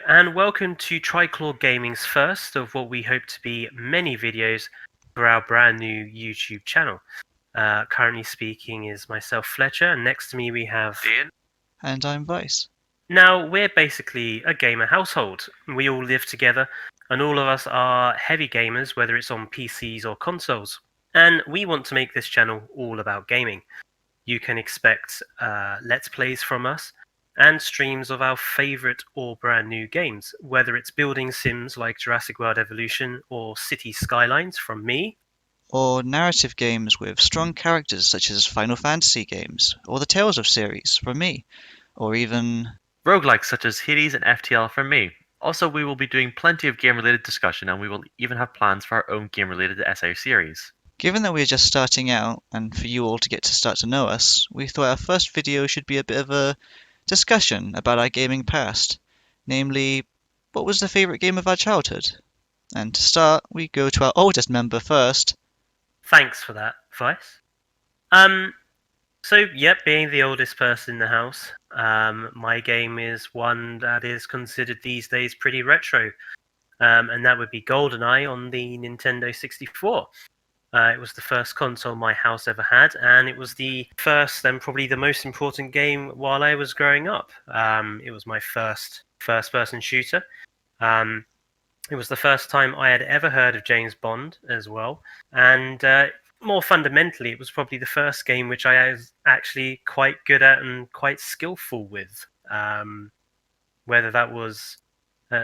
And welcome to Triclaw Gaming's first of what we hope to be many videos for our brand new YouTube channel. Currently speaking is myself, Fletcher, and next to me we have Dan. And I'm Vice. Now, we're basically a gamer household. We all live together, and all of us are heavy gamers, whether it's on PCs or consoles. And we want to make this channel all about gaming. You can expect Let's Plays from us, and streams of our favourite or brand new games, whether it's building sims like Jurassic World Evolution or City Skylines from me, Or narrative games with strong characters such as Final Fantasy games, or the Tales of series from me, or even Roguelikes such as Hades and FTL from me. Also, we will be doing plenty of game-related discussion, and we will even have plans for our own game-related essay series. given that we're just starting out, and for you all to get to start to know us, we thought our first video should be a bit of a discussion about our gaming past. Namely, what was the favourite game of our childhood? And to start, we go to our oldest member first. Thanks for that, Vice. Being the oldest person in the house, my game is one that is considered these days pretty retro, and that would be GoldenEye on the Nintendo 64. It was the first console my house ever had, and it was the first and probably the most important game while I was growing up. It was my first-person shooter. It was the first time I had ever heard of James Bond as well, and more fundamentally, it was probably the first game which I was actually quite good at and quite skillful with. Whether that was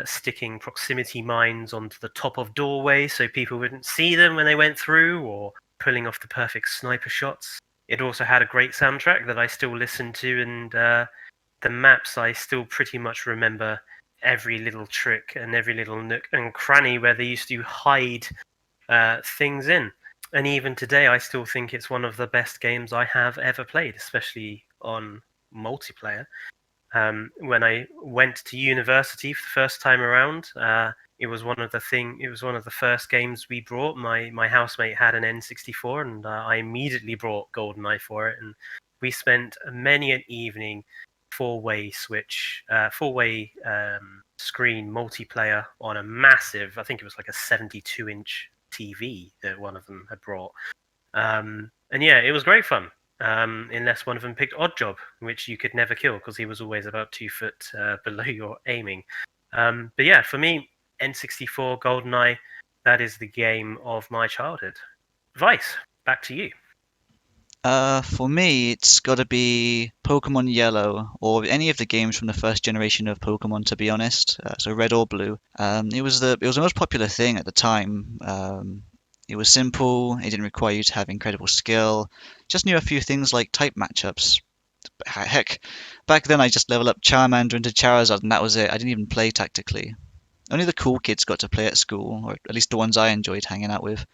sticking proximity mines onto the top of doorways so people wouldn't see them when they went through, or pulling off the perfect sniper shots. It also had a great soundtrack that I still listen to, and the maps I still pretty much remember every little trick and every little nook and cranny where they used to hide things in. And even today, I still think it's one of the best games I have ever played, especially on multiplayer. When I went to university for the first time around, it was one of the first games we brought. My housemate had an N64, and I immediately brought GoldenEye for it. And we spent many an evening four-way screen multiplayer on a massive, I think it was like a 72-inch TV that one of them had brought. And yeah, it was great fun. Unless one of them picked Oddjob, which you could never kill because he was always about 2 foot below your aiming. But yeah, for me, N64, GoldenEye, that is the game of my childhood. Vice, back to you. For me, it's got to be Pokemon Yellow, or any of the games from the first generation of Pokemon, to be honest. So Red or Blue. It was the most popular thing at the time. It was simple. It didn't require you to have incredible skill. Just knew a few things like type matchups. Heck, back then I just leveled up Charmander into Charizard, and that was it. I didn't even play tactically. Only the cool kids got to play at school, or at least the ones I enjoyed hanging out with.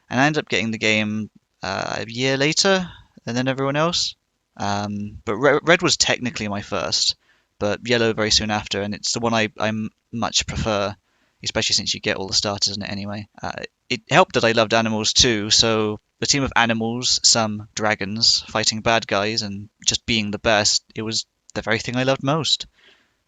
And I ended up getting the game a year later than everyone else. But Red was technically my first, but Yellow very soon after, and it's the one I much prefer, especially since you get all the starters in it anyway. It helped that I loved animals too, so the team of animals, some dragons, fighting bad guys, and just being the best, it was the very thing I loved most.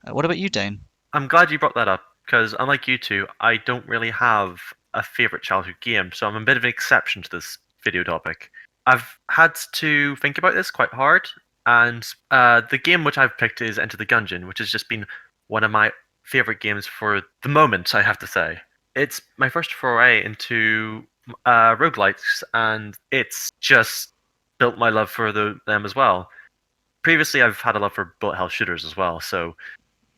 What about you, Dane? I'm glad you brought that up, because unlike you two, I don't really have a favourite childhood game, so I'm a bit of an exception to this video topic. I've had to think about this quite hard, and the game which I've picked is Enter the Gungeon, which has just been one of my favourite games for the moment, I have to say. It's my first foray into roguelikes, and it's just built my love for them as well. Previously, I've had a love for bullet hell shooters as well, so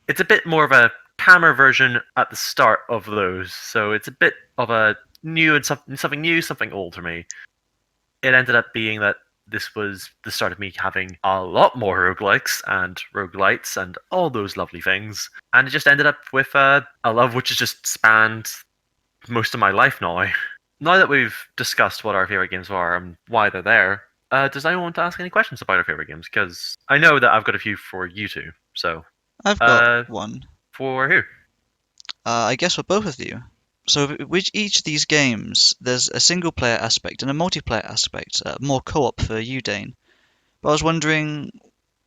it's a bit more of a calmer version at the start of those. So it's a bit of a new and something new, something old for me. It ended up being that this was the start of me having a lot more roguelikes and roguelites and all those lovely things. And it just ended up with a love which has just spanned most of my life now. Now that we've discussed what our favourite games are and why they're there, does anyone want to ask any questions about our favourite games? Because I know that I've got a few for you two. So, I've got one. For who? I guess for both of you. So with each of these games, there's a single player aspect and a multiplayer aspect, more co-op for you, Dane. But I was wondering,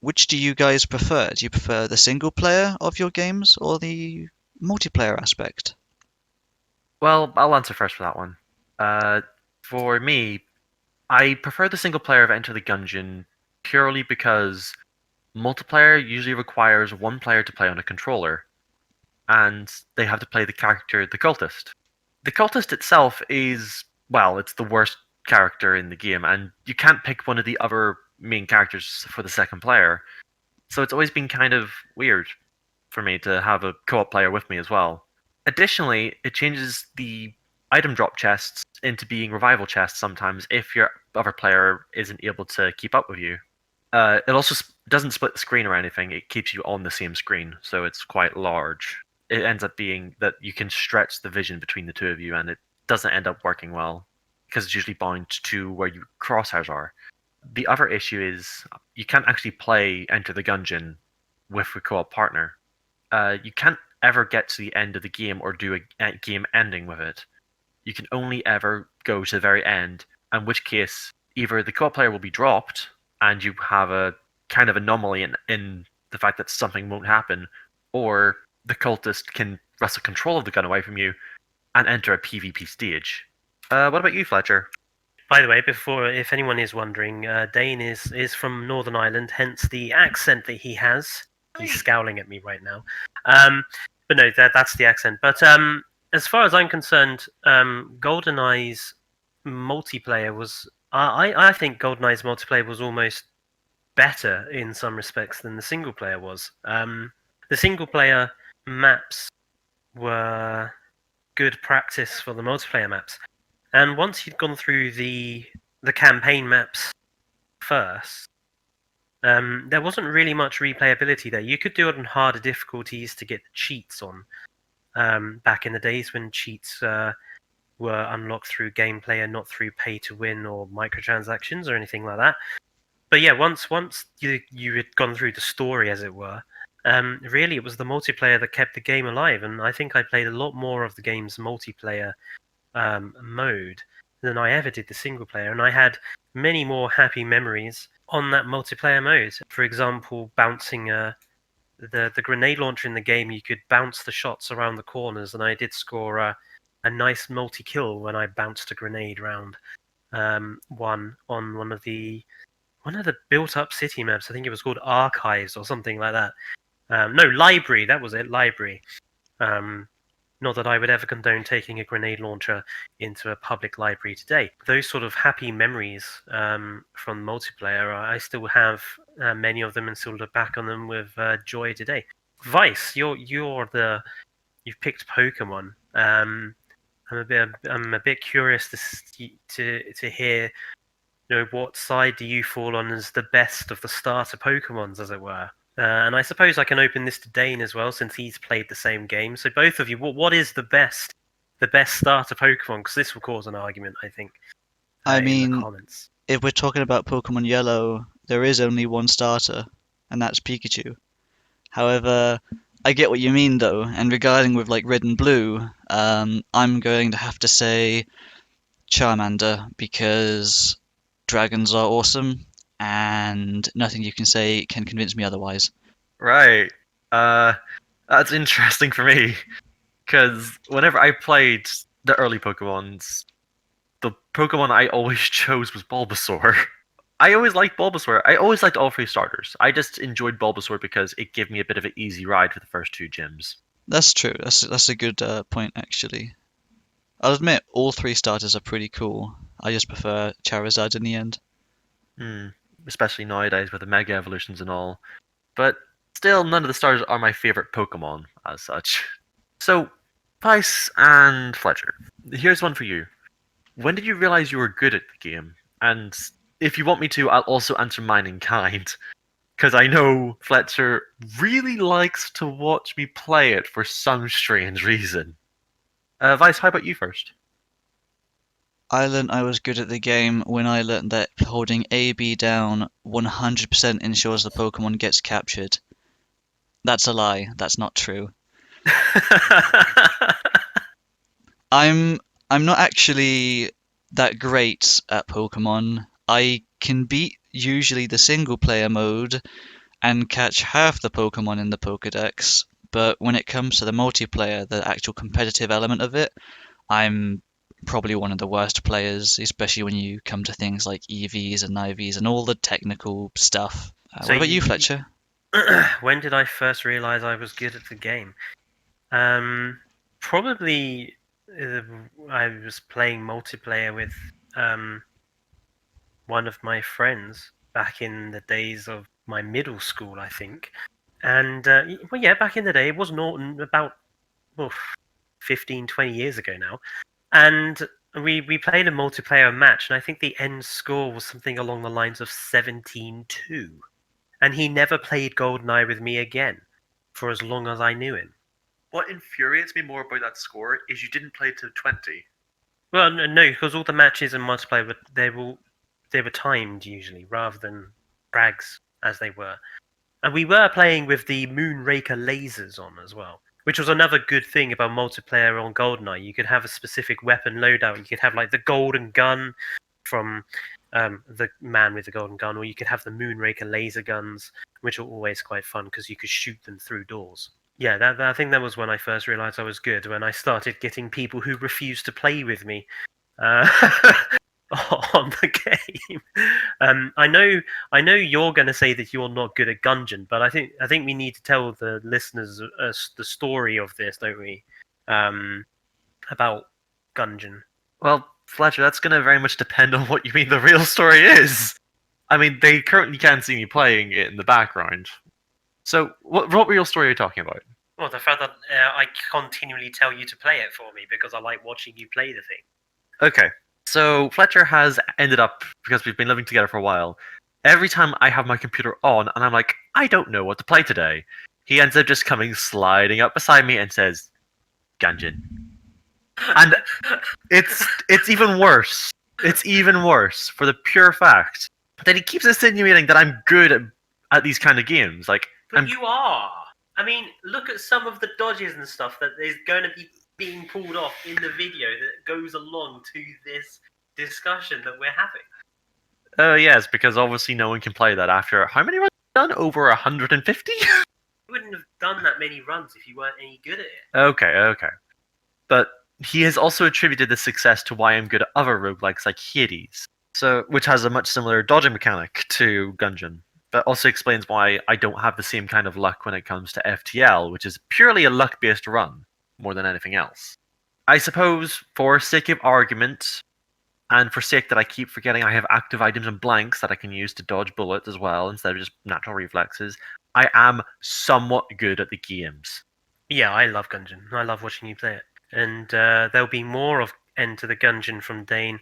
which do you guys prefer? Do you prefer the single player of your games or the multiplayer aspect? Well, I'll answer first for that one. For me, I prefer the single player of Enter the Gungeon purely because multiplayer usually requires one player to play on a controller, and they have to play the character, the cultist. The cultist itself is, well, it's the worst character in the game, and you can't pick one of the other main characters for the second player. So it's always been kind of weird for me to have a co-op player with me as well. Additionally, it changes the item drop chests into being revival chests sometimes if your other player isn't able to keep up with you. It also doesn't split the screen or anything. It keeps you on the same screen, so it's quite large. It ends up being that you can stretch the vision between the two of you, and it doesn't end up working well because it's usually bound to where your crosshairs are. The other issue is you can't actually play Enter the Gungeon with a co-op partner. You can't ever get to the end of the game or do a game ending with it. You can only ever go to the very end, in which case either the co-op player will be dropped and you have a kind of anomaly in the fact that something won't happen, or the cultist can wrestle control of the gun away from you and enter a PvP stage. What about you, Fletcher? By the way, if anyone is wondering, Dane is from Northern Ireland, hence the accent that he has. He's scowling at me right now. But no, that's the accent. But as far as I'm concerned, GoldenEye's multiplayer was. I think GoldenEye's multiplayer was almost better in some respects than the single player was. The single player maps were good practice for the multiplayer maps, and once you'd gone through the campaign maps first, there wasn't really much replayability there. You could do it on harder difficulties to get the cheats on. Back in the days when cheats were unlocked through gameplay and not through pay to win or microtransactions or anything like that. But yeah, once you had gone through the story, as it were, really it was the multiplayer that kept the game alive. And I think I played a lot more of the game's multiplayer mode than I ever did the single player, and I had many more happy memories on that multiplayer mode. For example, bouncing the grenade launcher in the game, you could bounce the shots around the corners, and I did score a nice multi-kill when I bounced a grenade round one on one of the built-up city maps. I think it was called Archives or something like that. No, Library. That was it, Library. Not that I would ever condone taking a grenade launcher into a public library today. Those sort of happy memories from multiplayer, I still have many of them and still look back on them with joy today. Vice, you've picked Pokemon. I'm a bit curious to hear, what side do you fall on as the best of the starter Pokemons, as it were? And I suppose I can open this to Dane as well, since he's played the same game. So both of you, what is the best starter Pokemon? Because this will cause an argument, I think. I in mean, the comments. if we're talking about Pokemon Yellow, there is only one starter, and that's Pikachu. However, I get what you mean though, and regarding with like Red and Blue, I'm going to have to say Charmander because dragons are awesome, and nothing you can say can convince me otherwise. Right. That's interesting for me, because whenever I played the early Pokemons, the Pokemon I always chose was Bulbasaur. I always liked Bulbasaur. I always liked all three starters. I just enjoyed Bulbasaur because it gave me a bit of an easy ride for the first two gyms. That's true. That's a good point actually. I'll admit all three starters are pretty cool. I just prefer Charizard in the end. Especially nowadays with the Mega Evolutions and all. But still, none of the starters are my favorite Pokemon as such. So, Vice and Fletcher, here's one for you. When did you realize you were good at the game? And if you want me to, I'll also answer mine in kind. Because I know Fletcher really likes to watch me play it for some strange reason. Vice, how about you first? I learned I was good at the game when I learned that holding AB down 100% ensures the Pokemon gets captured. That's a lie. That's not true. I'm not actually that great at Pokemon. I can beat usually the single player mode, and catch half the Pokemon in the Pokedex. But when it comes to the multiplayer, the actual competitive element of it, I'm probably one of the worst players, especially when you come to things like EVs and IVs and all the technical stuff. So What about you, Fletcher? when did I first realize I was good at the game? Probably uh, I was playing multiplayer with um, one of my friends back in the days of my middle school, I think. And well, yeah, back in the day, it was Norton about well, 15, 20 years ago now. And we played a multiplayer match, and I think the end score was something along the lines of 17-2. And he never played GoldenEye with me again for as long as I knew him. What infuriates me more about that score is you didn't play to 20. Well, no, because all the matches in multiplayer they were timed usually rather than frags as they were. And we were playing with the Moonraker lasers on as well, which was another good thing about multiplayer on GoldenEye. You could have a specific weapon loadout. You could have like the golden gun from the man with the golden gun, or you could have the Moonraker laser guns, which are always quite fun because you could shoot them through doors. Yeah, I think that was when I first realized I was good, when I started getting people who refused to play with me uh, on the game. I know you're going to say that you're not good at Gungeon, but I think we need to tell the listeners the story of this, don't we? About Gungeon. Well, Fletcher, that's going to very much depend on what you mean the real story is. I mean, they currently can't see me playing it in the background. So, what real story are you talking about? Well, the fact that I continually tell you to play it for me because I like watching you play the thing. Okay, so Fletcher has ended up, because we've been living together for a while, every time I have my computer on and I'm like, I don't know what to play today, he ends up just coming sliding up beside me and says, Gungeon. And it's even worse. It's even worse for the pure fact that he keeps insinuating that I'm good at these kind of games. Like, But you are. I mean, look at some of the dodges and stuff that is going to be being pulled off in the video that goes along to this discussion that we're having. Oh yes, because obviously no one can play that after how many runs have you done? Over 150? You wouldn't have done that many runs if you weren't any good at it. Okay. But he has also attributed this success to why I'm good at other roguelikes like Hades, which has a much similar dodging mechanic to Gungeon, but also explains why I don't have the same kind of luck when it comes to FTL, which is purely a luck-based run, more than anything else. I suppose, for sake of argument, and for sake that I keep forgetting I have active items and blanks that I can use to dodge bullets as well, instead of just natural reflexes, I am somewhat good at the games. Yeah, I love Gungeon. I love watching you play it. And there'll be more of Enter the Gungeon from Dane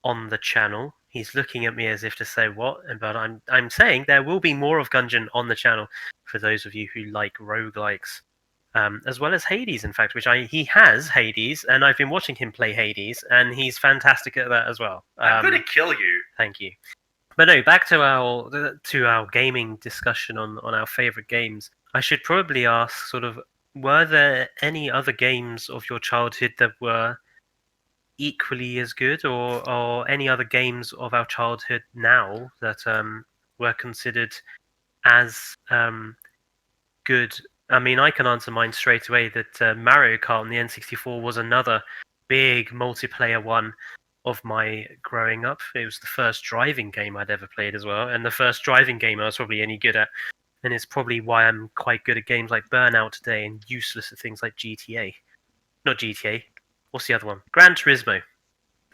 on the channel. He's looking at me as if to say what, but I'm saying there will be more of Gungeon on the channel for those of you who like roguelikes, as well as Hades, in fact, he has Hades, and I've been watching him play Hades, and he's fantastic at that as well. I'm going to kill you. Thank you. But no, back to our gaming discussion on our favorite games. I should probably ask, sort of, were there any other games of your childhood that were equally as good, or any other games of our childhood now that were considered as good? I mean, I can answer mine straight away that Mario Kart on the N64 was another big multiplayer one of my growing up. It was the first driving game I'd ever played as well, and the first driving game I was probably any good at. And it's probably why I'm quite good at games like Burnout today and useless at things like GTA. Not GTA. What's the other one? Gran Turismo.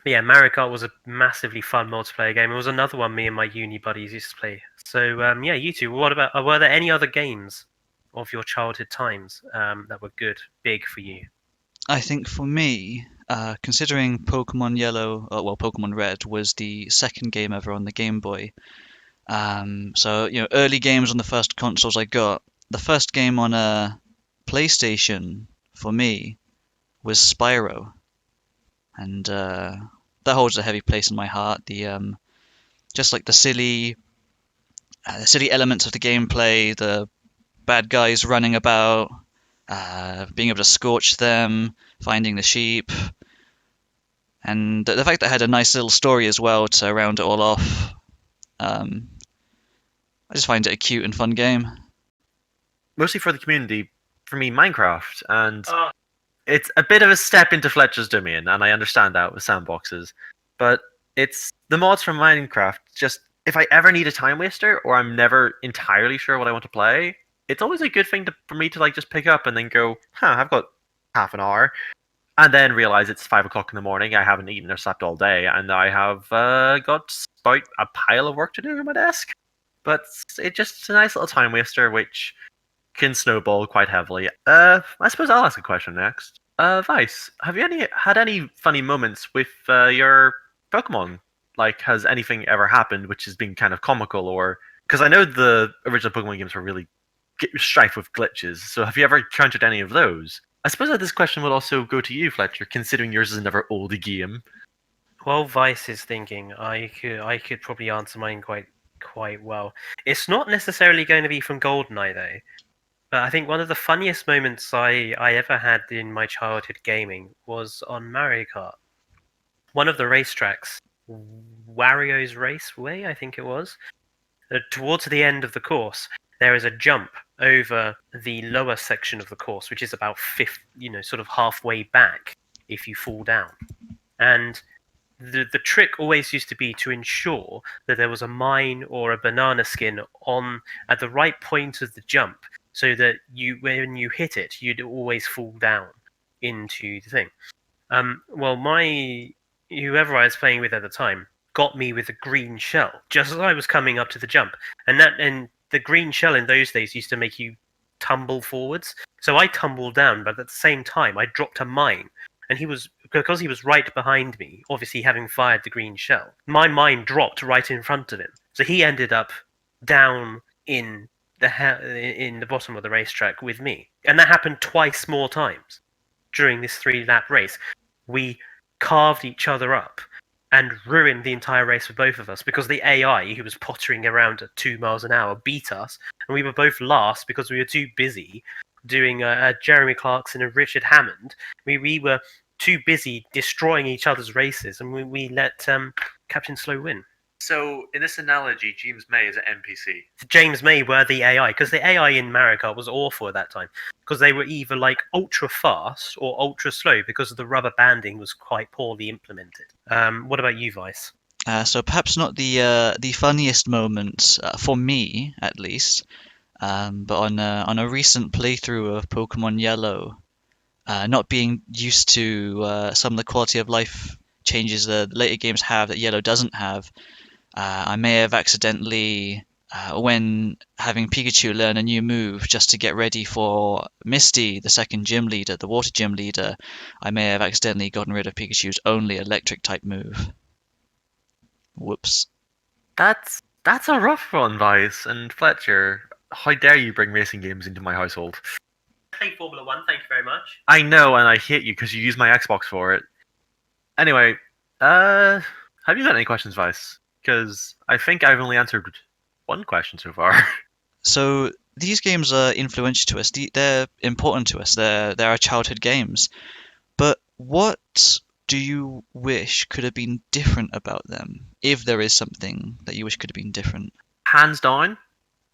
But yeah, Mario Kart was a massively fun multiplayer game. It was another one me and my uni buddies used to play. So yeah, you two. What about? Were there any other games of your childhood times that were good, big for you? I think for me, considering Pokemon Yellow, Pokemon Red was the second game ever on the Game Boy. So early games on the first consoles I got. The first game on a PlayStation for me was Spyro, and that holds a heavy place in my heart. The just like the silly elements of the gameplay, the bad guys running about, being able to scorch them, finding the sheep, and the fact that it had a nice little story as well to round it all off. I just find it a cute and fun game. Mostly for the community. For me, Minecraft, and it's a bit of a step into Fletcher's domain, and I understand that with sandboxes. But it's the mods from Minecraft. Just if I ever need a time waster, or I'm never entirely sure what I want to play, it's always a good thing for me to like just pick up and then go, I've got half an hour, and then realize it's 5 o'clock in the morning. I haven't eaten or slept all day, and I have got about a pile of work to do on my desk. But it's just a nice little time waster, which can snowball quite heavily. I suppose I'll ask a question next. Vice, have you had any funny moments with your Pokemon? Like, has anything ever happened which has been kind of comical, or because I know the original Pokemon games were really strife with glitches. So, have you ever encountered any of those? I suppose that this question would also go to you, Fletcher, considering yours is another oldie game. While Vice is thinking, I could probably answer mine quite well. It's not necessarily going to be from GoldenEye though. But I think one of the funniest moments I ever had in my childhood gaming was on Mario Kart. One of the racetracks, Wario's Raceway, I think it was. Towards the end of the course, there is a jump over the lower section of the course, which is about sort of halfway back if you fall down. And the trick always used to be to ensure that there was a mine or a banana skin at the right point of the jump, so that when you hit it, you'd always fall down into the thing. Well, whoever I was playing with at the time got me with a green shell just as I was coming up to the jump, and the green shell in those days used to make you tumble forwards. So I tumbled down, but at the same time, I dropped a mine, and because he was right behind me, obviously having fired the green shell, my mine dropped right in front of him. So he ended up down in the bottom of the racetrack with me, and that happened twice more times during this 3-lap race. We carved each other up and ruined the entire race for both of us because the AI, who was pottering around at 2 miles an hour, beat us, and we were both last because we were too busy doing Jeremy Clarkson and Richard Hammond. We were too busy destroying each other's races, and we let Captain Slow win. So, in this analogy, James May is an NPC. James May were the AI, because the AI in Mario Kart was awful at that time, because they were either like ultra fast or ultra slow because the rubber banding was quite poorly implemented. What about you, Vice? So perhaps not the funniest moment for me, at least, but on a recent playthrough of Pokemon Yellow, not being used to some of the quality of life changes the later games have that Yellow doesn't have. I may have accidentally, when having Pikachu learn a new move just to get ready for Misty, the second gym leader, the water gym leader, I may have accidentally gotten rid of Pikachu's only electric type move. Whoops. That's a rough one, Vice. And Fletcher, how dare you bring racing games into my household? I play Formula 1, thank you very much. I know, and I hate you because you use my Xbox for it. Anyway, have you got any questions, Vice? Because I think I've only answered one question so far. So these games are influential to us. They're important to us. They're our childhood games. But what do you wish could have been different about them? If there is something that you wish could have been different. Hands down,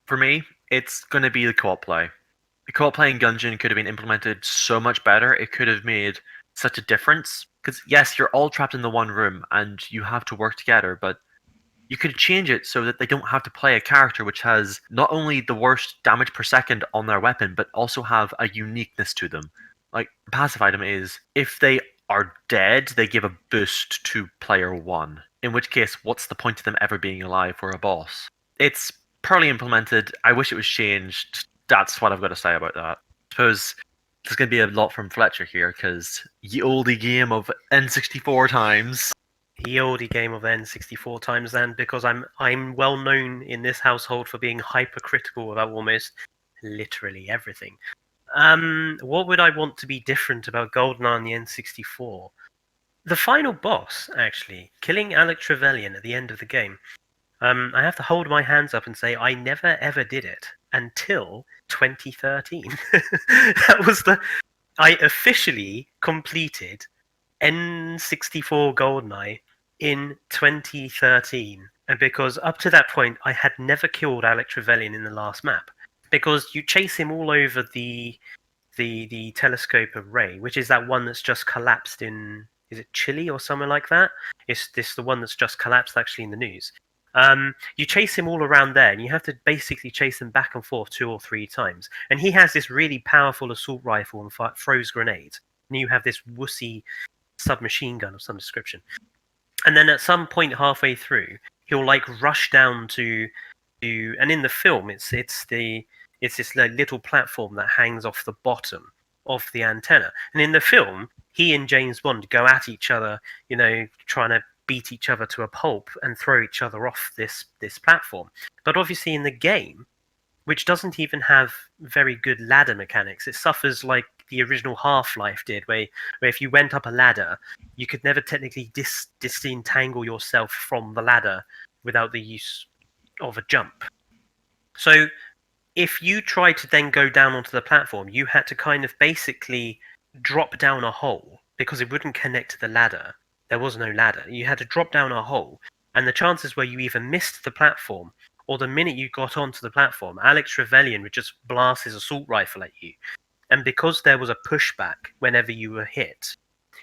for me, it's going to be the co-op play. The co-op play in Gungeon could have been implemented so much better. It could have made such a difference. Because yes, you're all trapped in the one room and you have to work together, but you could change it so that they don't have to play a character which has not only the worst damage per second on their weapon, but also have a uniqueness to them. Like, the passive item is, if they are dead, they give a boost to player 1. In which case, what's the point of them ever being alive for a boss? It's poorly implemented. I wish it was changed. That's what I've got to say about that. I suppose there's going to be a lot from Fletcher here, because ye oldie game of N64 times. The oldie game of N64 times, and because I'm well known in this household for being hypercritical about almost literally everything. What would I want to be different about GoldenEye on the N64? The final boss, actually, killing Alec Trevelyan at the end of the game. I have to hold my hands up and say I never ever did it until 2013. I officially completed N64 GoldenEye in 2013, And because up to that point, I had never killed Alec Trevelyan in the last map. Because you chase him all over the telescope of Ray, which is that one that's just collapsed in, is it Chile or somewhere like that? It's the one that's just collapsed actually in the news. You chase him all around there, and you have to basically chase him back and forth 2 or 3 times. And he has this really powerful assault rifle and throws grenades. And you have this wussy submachine gun of some description. And then at some point halfway through, he'll like rush down to and in the film, it's this like, little platform that hangs off the bottom of the antenna. And in the film, he and James Bond go at each other, trying to beat each other to a pulp and throw each other off this platform. But obviously in the game, which doesn't even have very good ladder mechanics, it suffers like the original Half-Life did, where if you went up a ladder, you could never technically disentangle yourself from the ladder without the use of a jump. So if you tried to then go down onto the platform, you had to kind of basically drop down a hole because it wouldn't connect to the ladder. There was no ladder. You had to drop down a hole, and the chances were you either missed the platform, or the minute you got onto the platform, Alex Trevelyan would just blast his assault rifle at you. And because there was a pushback whenever you were hit,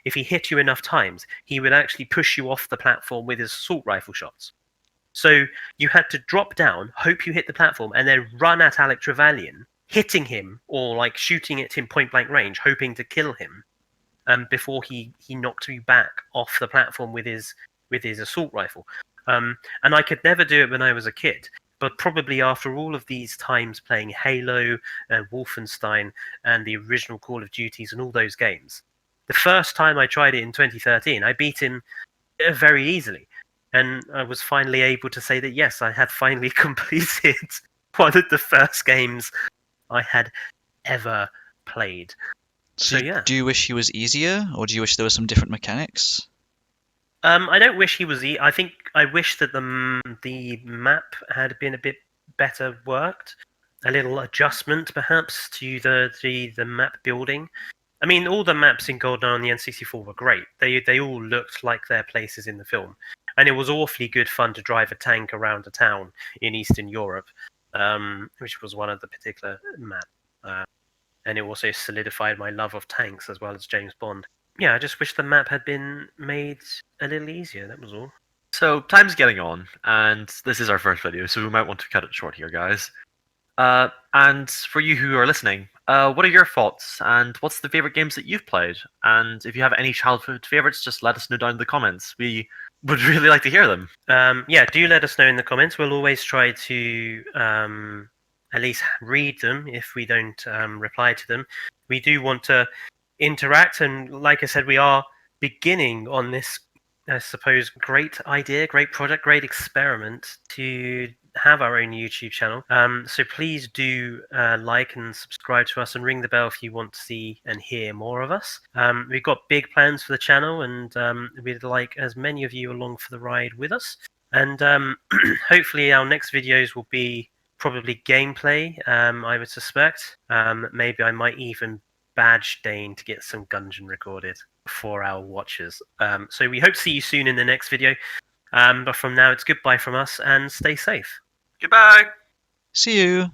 if he hit you enough times, he would actually push you off the platform with his assault rifle shots. So you had to drop down, hope you hit the platform, and then run at Alec Trevelyan, hitting him or like shooting at him point blank range, hoping to kill him, before he knocked you back off the platform with his assault rifle. And I could never do it when I was a kid. But probably after all of these times playing Halo and Wolfenstein and the original Call of Duties and all those games, the first time I tried it in 2013, I beat him very easily. And I was finally able to say that, yes, I had finally completed one of the first games I had ever played. So yeah. Do you wish he was easier, or do you wish there were some different mechanics? I don't wish he was. I think I wish that the map had been a bit better worked. A little adjustment, perhaps, to the map building. I mean, all the maps in GoldenEye on the N64 were great. They all looked like their places in the film, and it was awfully good fun to drive a tank around a town in Eastern Europe, which was one of the particular maps. And it also solidified my love of tanks as well as James Bond. Yeah, I just wish the map had been made a little easier, that was all. So, time's getting on, and this is our first video, so we might want to cut it short here, guys. And for you who are listening, what are your thoughts, and what's the favorite games that you've played? And if you have any childhood favorites, just let us know down in the comments. We would really like to hear them. Yeah, do let us know in the comments. We'll always try to at least read them if we don't reply to them. We do want to interact, and like I said, we are beginning on this, I suppose, great idea, great project, great experiment to have our own YouTube channel. So please do like and subscribe to us and ring the bell if you want to see and hear more of us. We've got big plans for the channel, and we'd like as many of you along for the ride with us. And hopefully our next videos will be probably gameplay, I would suspect. Maybe I might even badge Dane to get some Gungeon recorded for our watchers. So we hope to see you soon in the next video. But from now, it's goodbye from us, and stay safe. Goodbye! See you!